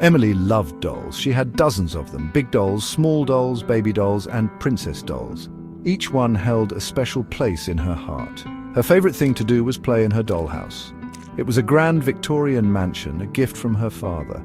Emily loved dolls. She had dozens of them, big dolls, small dolls, baby dolls, and princess dolls. Each one held a special place in her heart. Her favorite thing to do was play in her dollhouse. It was a grand Victorian mansion, a gift from her father.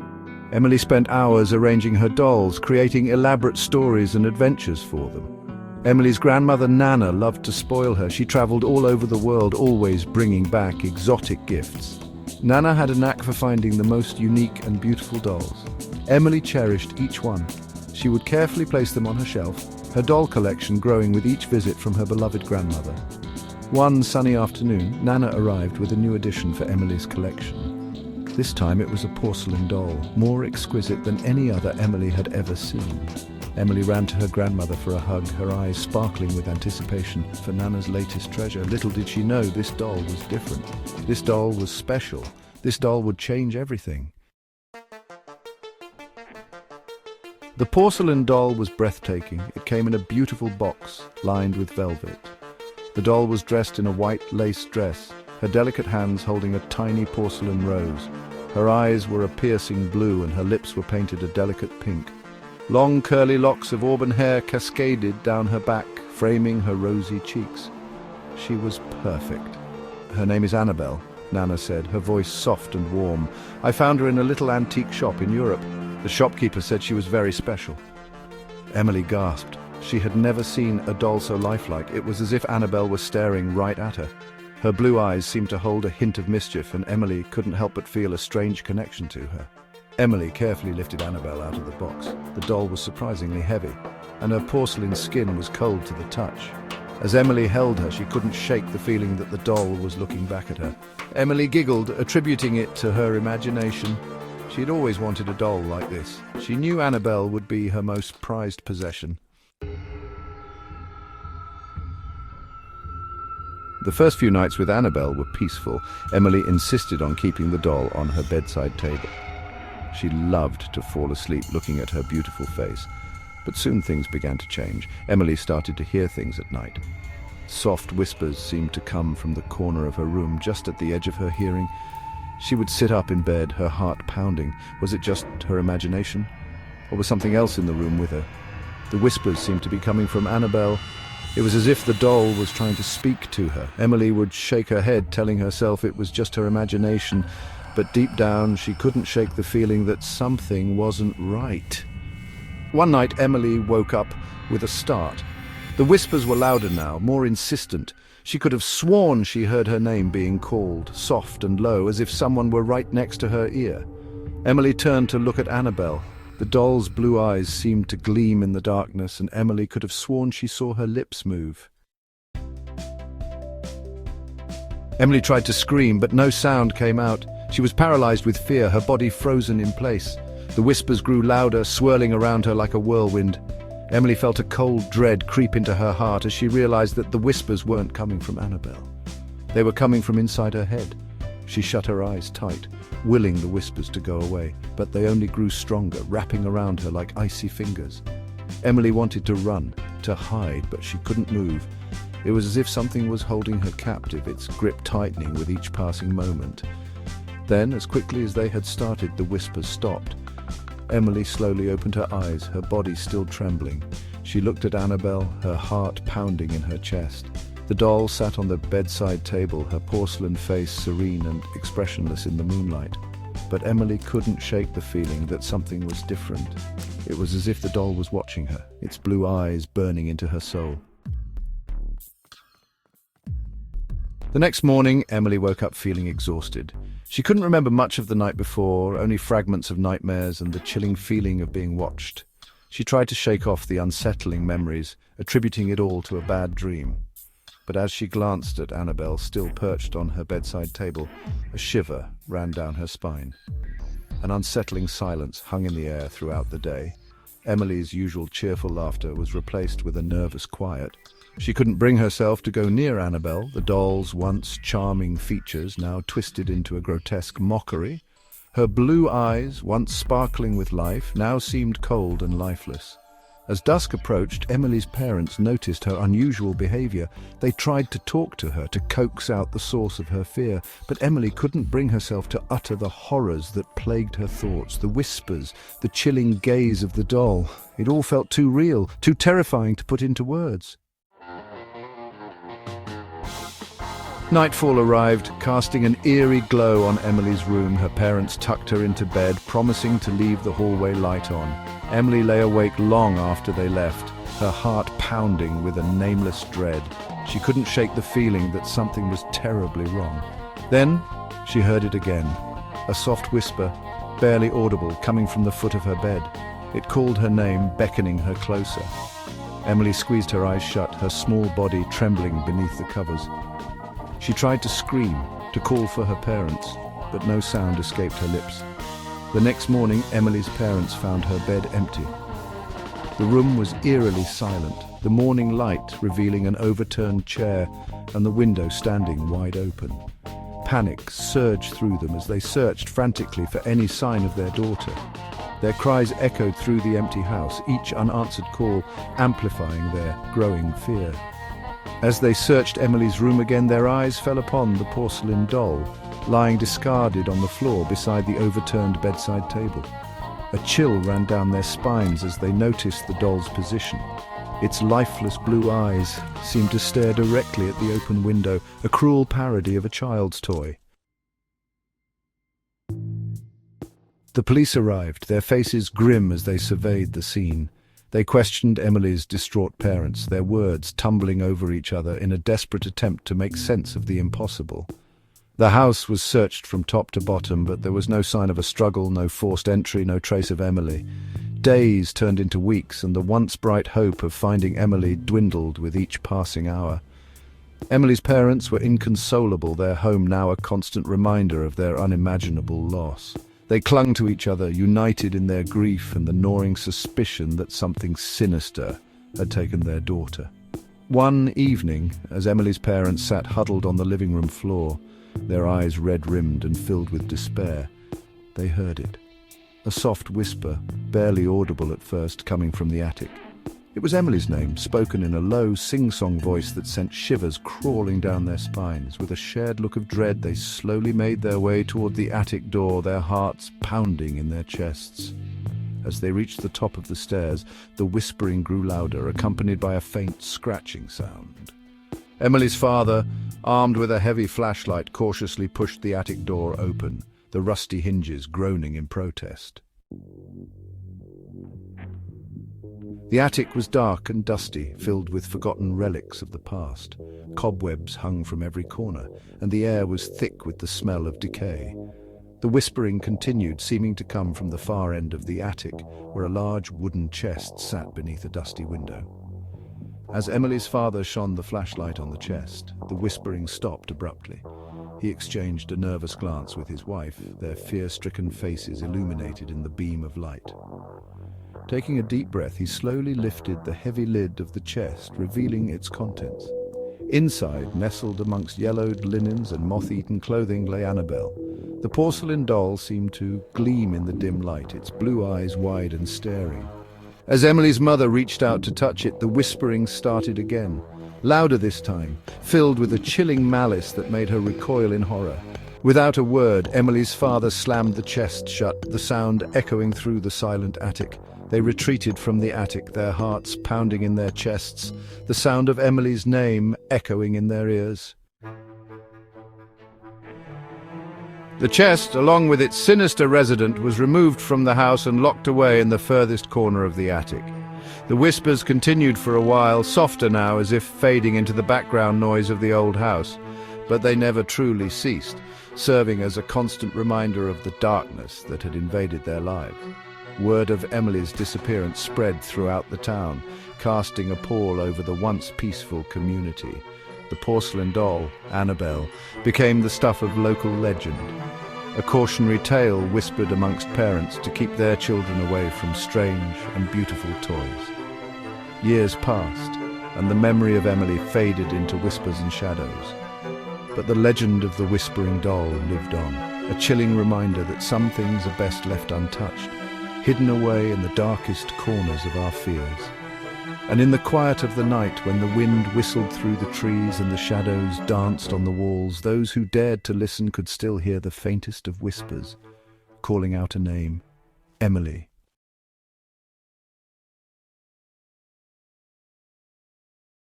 Emily spent hours arranging her dolls, creating elaborate stories and adventures for them. Emily's grandmother Nana loved to spoil her. She traveled all over the world, always bringing back exotic gifts. Nana had a knack for finding the most unique and beautiful dolls. Emily cherished each one. She would carefully place them on her shelf, her doll collection growing with each visit from her beloved grandmother. One sunny afternoon, Nana arrived with a new addition for Emily's collection. This time it was a porcelain doll, more exquisite than any other Emily had ever seen. Emily ran to her grandmother for a hug, her eyes sparkling with anticipation for Nana's latest treasure. Little did she know this doll was different. This doll was special. This doll would change everything. The porcelain doll was breathtaking. It came in a beautiful box lined with velvet. The doll was dressed in a white lace dress, her delicate hands holding a tiny porcelain rose. Her eyes were a piercing blue and her lips were painted a delicate pink. Long curly locks of auburn hair cascaded down her back, framing her rosy cheeks. She was perfect. "Her name is Annabelle," Nana said, her voice soft and warm. "I found her in a little antique shop in Europe. The shopkeeper said she was very special." Emily gasped. She had never seen a doll so lifelike. It was as if Annabelle was staring right at her. Her blue eyes seemed to hold a hint of mischief, and Emily couldn't help but feel a strange connection to her. Emily carefully lifted Annabelle out of the box. The doll was surprisingly heavy, and her porcelain skin was cold to the touch. As Emily held her, she couldn't shake the feeling that the doll was looking back at her. Emily giggled, attributing it to her imagination. She'd always wanted a doll like this. She knew Annabelle would be her most prized possession. The first few nights with Annabelle were peaceful. Emily insisted on keeping the doll on her bedside table. She loved to fall asleep looking at her beautiful face. But soon things began to change. Emily started to hear things at night. Soft whispers seemed to come from the corner of her room, just at the edge of her hearing. She would sit up in bed, her heart pounding. Was it just her imagination? Or was something else in the room with her? The whispers seemed to be coming from Annabelle. It was as if the doll was trying to speak to her. Emily would shake her head, telling herself it was just her imagination. But deep down, she couldn't shake the feeling that something wasn't right. One night, Emily woke up with a start. The whispers were louder now, more insistent. She could have sworn she heard her name being called, soft and low, as if someone were right next to her ear. Emily turned to look at Annabelle. The doll's blue eyes seemed to gleam in the darkness, and Emily could have sworn she saw her lips move. Emily tried to scream, but no sound came out. She was paralyzed with fear, her body frozen in place. The whispers grew louder, swirling around her like a whirlwind. Emily felt a cold dread creep into her heart as she realized that the whispers weren't coming from Annabelle. They were coming from inside her head. She shut her eyes tight, willing the whispers to go away, but they only grew stronger, wrapping around her like icy fingers. Emily wanted to run, to hide, but she couldn't move. It was as if something was holding her captive, its grip tightening with each passing moment. Then, as quickly as they had started, the whispers stopped. Emily slowly opened her eyes, her body still trembling. She looked at Annabelle, her heart pounding in her chest. The doll sat on the bedside table, her porcelain face serene and expressionless in the moonlight. But Emily couldn't shake the feeling that something was different. It was as if the doll was watching her, its blue eyes burning into her soul. The next morning, Emily woke up feeling exhausted. She couldn't remember much of the night before, only fragments of nightmares and the chilling feeling of being watched. She tried to shake off the unsettling memories, attributing it all to a bad dream. But as she glanced at Annabelle, still perched on her bedside table, a shiver ran down her spine. An unsettling silence hung in the air throughout the day. Emily's usual cheerful laughter was replaced with a nervous quiet. She couldn't bring herself to go near Annabelle, the doll's once charming features now twisted into a grotesque mockery. Her blue eyes, once sparkling with life, now seemed cold and lifeless. As dusk approached, Emily's parents noticed her unusual behavior. They tried to talk to her, to coax out the source of her fear, but Emily couldn't bring herself to utter the horrors that plagued her thoughts, the whispers, the chilling gaze of the doll. It all felt too real, too terrifying to put into words. Nightfall arrived, casting an eerie glow on Emily's room. Her parents tucked her into bed, promising to leave the hallway light on. Emily lay awake long after they left, her heart pounding with a nameless dread. She couldn't shake the feeling that something was terribly wrong. Then she heard it again, a soft whisper, barely audible, coming from the foot of her bed. It called her name, beckoning her closer. Emily squeezed her eyes shut, her small body trembling beneath the covers. She tried to scream, to call for her parents, but no sound escaped her lips. The next morning, Emily's parents found her bed empty. The room was eerily silent, the morning light revealing an overturned chair and the window standing wide open. Panic surged through them as they searched frantically for any sign of their daughter. Their cries echoed through the empty house, each unanswered call amplifying their growing fear. As they searched Emily's room again, their eyes fell upon the porcelain doll, lying discarded on the floor beside the overturned bedside table. A chill ran down their spines as they noticed the doll's position. Its lifeless blue eyes seemed to stare directly at the open window, a cruel parody of a child's toy. The police arrived, their faces grim as they surveyed the scene. They questioned Emily's distraught parents, their words tumbling over each other in a desperate attempt to make sense of the impossible. The house was searched from top to bottom, but there was no sign of a struggle, no forced entry, no trace of Emily. Days turned into weeks, and the once bright hope of finding Emily dwindled with each passing hour. Emily's parents were inconsolable, their home now a constant reminder of their unimaginable loss. They clung to each other, united in their grief and the gnawing suspicion that something sinister had taken their daughter. One evening, as Emily's parents sat huddled on the living room floor, their eyes red-rimmed and filled with despair, they heard it. A soft whisper, barely audible at first, coming from the attic. It was Emily's name, spoken in a low, sing-song voice that sent shivers crawling down their spines. With a shared look of dread, they slowly made their way toward the attic door, their hearts pounding in their chests. As they reached the top of the stairs, the whispering grew louder, accompanied by a faint scratching sound. Emily's father, armed with a heavy flashlight, cautiously pushed the attic door open, the rusty hinges groaning in protest. The attic was dark and dusty, filled with forgotten relics of the past. Cobwebs hung from every corner, and the air was thick with the smell of decay. The whispering continued, seeming to come from the far end of the attic, where a large wooden chest sat beneath a dusty window. As Emily's father shone the flashlight on the chest, the whispering stopped abruptly. He exchanged a nervous glance with his wife, their fear-stricken faces illuminated in the beam of light. Taking a deep breath, he slowly lifted the heavy lid of the chest, revealing its contents. Inside, nestled amongst yellowed linens and moth-eaten clothing, lay Annabelle. The porcelain doll seemed to gleam in the dim light, its blue eyes wide and staring. As Emily's mother reached out to touch it, the whispering started again, louder this time, filled with a chilling malice that made her recoil in horror. Without a word, Emily's father slammed the chest shut, the sound echoing through the silent attic. They retreated from the attic, their hearts pounding in their chests, the sound of Emily's name echoing in their ears. The chest, along with its sinister resident, was removed from the house and locked away in the furthest corner of the attic. The whispers continued for a while, softer now, as if fading into the background noise of the old house. But they never truly ceased, serving as a constant reminder of the darkness that had invaded their lives. Word of Emily's disappearance spread throughout the town, casting a pall over the once peaceful community. The porcelain doll, Annabelle, became the stuff of local legend, a cautionary tale whispered amongst parents to keep their children away from strange and beautiful toys. Years passed, and the memory of Emily faded into whispers and shadows. But the legend of the whispering doll lived on, a chilling reminder that some things are best left untouched, hidden away in the darkest corners of our fears. And in the quiet of the night, when the wind whistled through the trees and the shadows danced on the walls, those who dared to listen could still hear the faintest of whispers, calling out a name, Emily.